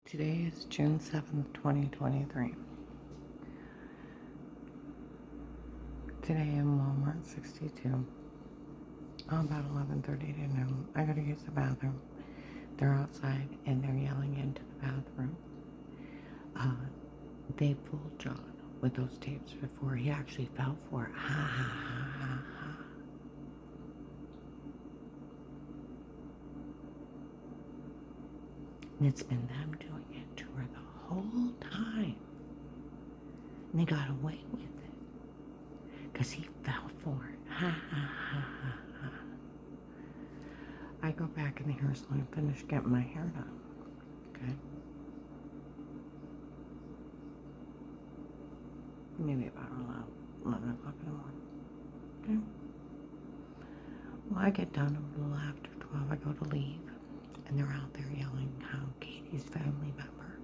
Today is June 7th, 2023. Today in Walmart 62, about 11:30 to noon, I gotta use the bathroom. They're outside and they're yelling into the bathroom. They fooled John with those tapes before he actually fell for it. Ha ha ha ha ha. And it's been them doing it to her the whole time. And they got away with it. Because he fell for it. Ha ha ha ha ha. I go back in the hair salon and finish getting my hair done. Okay? Maybe about 11 o'clock in the morning. Okay? Well, I get done a little after 12. I go to leave. And they're out there yelling how Katie's family member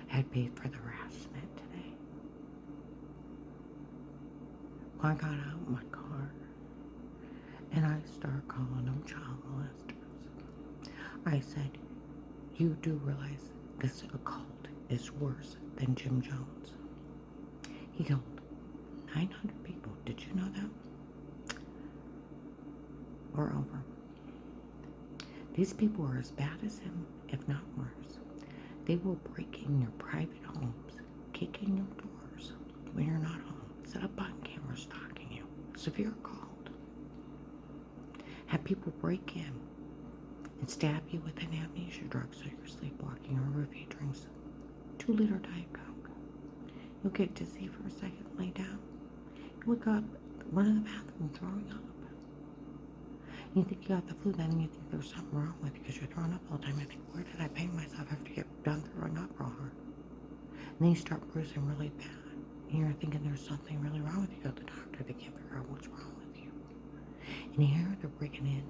had paid for the harassment today. Well, I got out in my car and I start calling them child molesters. I said, you do realize this occult is worse than Jim Jones. He killed 900 people. Did you know that? Or over. These people are as bad as him, if not worse. They will break in your private homes, kick in your doors when you're not home, set up on camera stalking you, severe called. Have people break in and stab you with an amnesia drug so you're sleepwalking, or if he drinks 2-liter Diet Coke. You'll get dizzy for a second, lay down. You wake up, run in the bathroom, throwing up. You think you got the flu, then you think there's something wrong with you because you're throwing up all the time. You think, where did I bang myself? I have to get done throwing up real hard. And then you start bruising really bad. And you're thinking there's something really wrong with you. You go to the doctor, they can't figure out what's wrong with you. And here they're breaking in,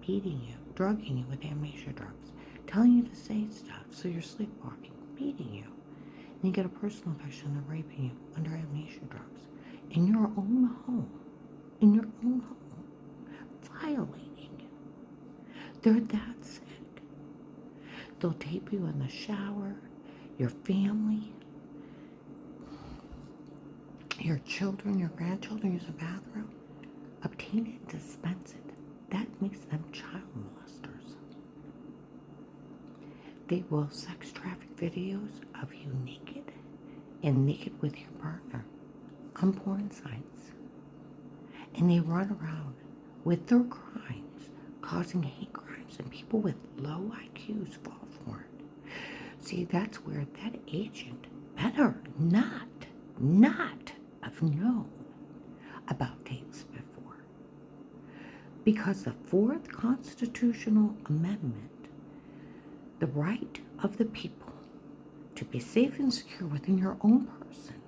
beating you, drugging you with amnesia drugs, telling you to say stuff so you're sleepwalking, beating you. And you get a personal infection, they're raping you under amnesia drugs. In your own home. In your own home. Violating. They're that sick. They'll tape you in the shower, your family, your children, your grandchildren use the bathroom. Obtain it, dispense it. That makes them child molesters. They will sex traffic videos of you naked and naked with your partner on porn sites. And they run around with their crimes, causing hate crimes, and people with low IQs fall for it. See, that's where that agent better not have known about tapes before. Because the 4th Constitutional Amendment, the right of the people to be safe and secure within your own person,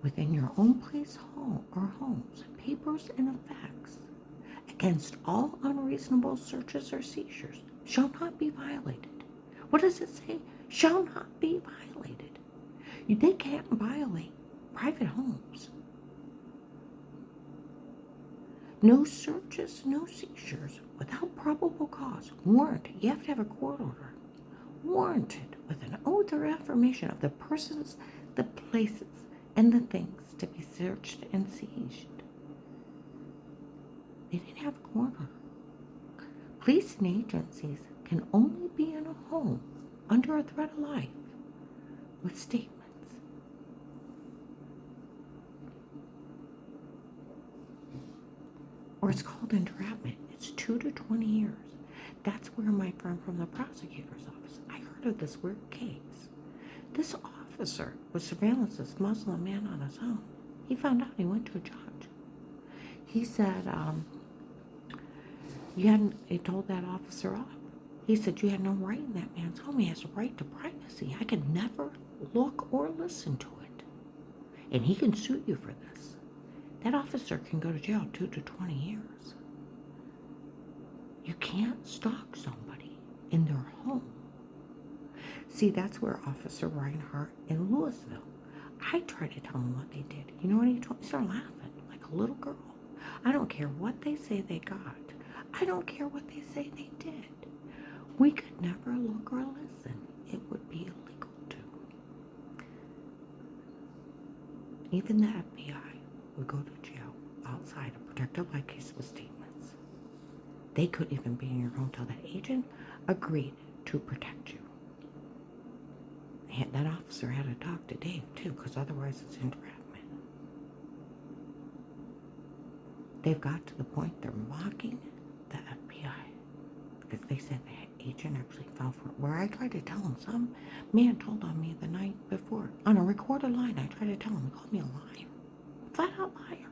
within your own place, home, or homes, papers, and effects, against all unreasonable searches or seizures, shall not be violated. What does it say? Shall not be violated. They can't violate private homes. No searches, no seizures, without probable cause, warranted. You have to have a court order. Warranted with an oath or affirmation of the persons, the places, and the things to be searched and seized. They didn't have a court order. Police and agencies can only be in a home under a threat of life with statements. Or it's called entrapment. It's 2 to 20 years. That's where my friend from the prosecutor's office, I heard of this weird case. This officer was surveillance this Muslim man on his own. He found out, he went to a judge. He said, he told that officer off. He said, you had no right in that man's home. He has a right to privacy. I can never look or listen to it. And he can sue you for this. That officer can go to jail 2 to 20 years. You can't stalk somebody in their home. See, that's where Officer Reinhardt in Louisville, I tried to tell him what they did. You know what he told me? He started laughing like a little girl. I don't care what they say they got. I don't care what they say they did. We could never look or listen. It was Even the FBI would go to jail outside a protected light case with statements. They could even be in your home till that agent agreed to protect you. And that officer had to talk to Dave too, because otherwise it's entrapment. They've got to the point they're mocking the FBI because they said the agent actually fell for it. Where I tried to tell him, some man told on me the night before on a recorded line. I tried to tell him, he called me a liar, flat out liar.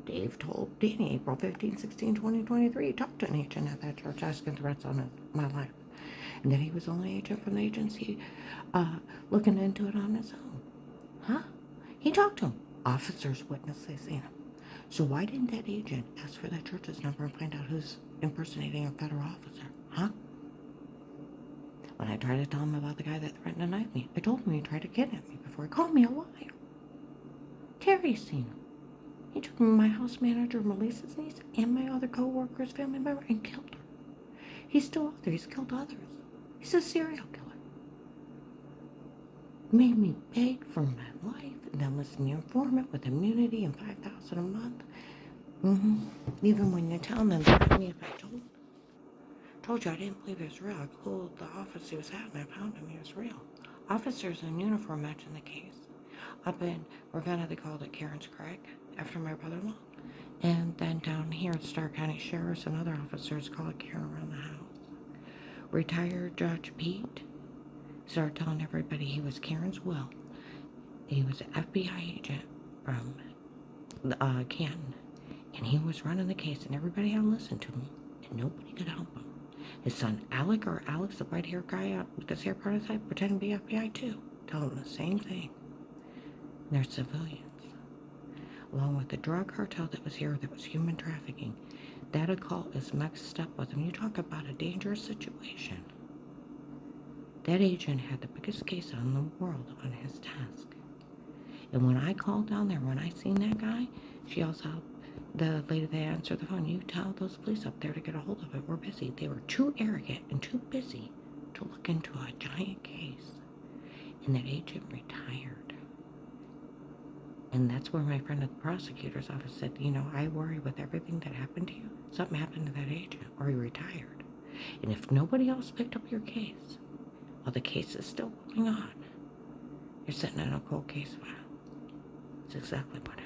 Dave told Danny April 15, 16, 2023, he talked to an agent at that church asking threats on my life. And that he was the only agent from the agency looking into it on his own. Huh? He talked to him. Officers witnessed they seen him. So why didn't that agent ask for that church's number and find out who's impersonating a federal officer? Huh? When I tried to tell him about the guy that threatened to knife me, I told him he tried to kidnap me before he called me a liar. Terry's seen him. He took my house manager, Melissa's niece, and my other co-worker's family member and killed her. He's still out there. He's killed others. He's a serial killer. Made me beg for my life, and then listen to the informant with immunity and $5,000 a month. Even when you're telling them that me if I told you I didn't believe it was real. I pulled the office he was at and I found him. He was real. Officers in uniform mentioned the case. Up in Ravenna, they called it Karen's Craig after my brother-in-law. And then down here at Starr County Sheriff's and other officers call it Karen around the house. Retired Judge Pete started telling everybody he was Karen's will. He was an FBI agent from Canton, and he was running the case, and everybody had to listen to him, and nobody could help him. His son Alex, the white-haired guy with his hair part of his head, pretending to be FBI too, telling him the same thing. And they're civilians. Along with the drug cartel that was here, that was human trafficking. That occult is mixed up with him. You talk about a dangerous situation. That agent had the biggest case in the world on his desk. And when I called down there, when I seen that guy, she also, the lady that answered the phone, you tell those police up there to get a hold of it. We're busy. They were too arrogant and too busy to look into a giant case. And that agent retired. And that's where my friend at the prosecutor's office said, I worry with everything that happened to you. Something happened to that agent, or he retired. And if nobody else picked up your case, while the case is still going on, you're sitting in a cold case file. That's exactly what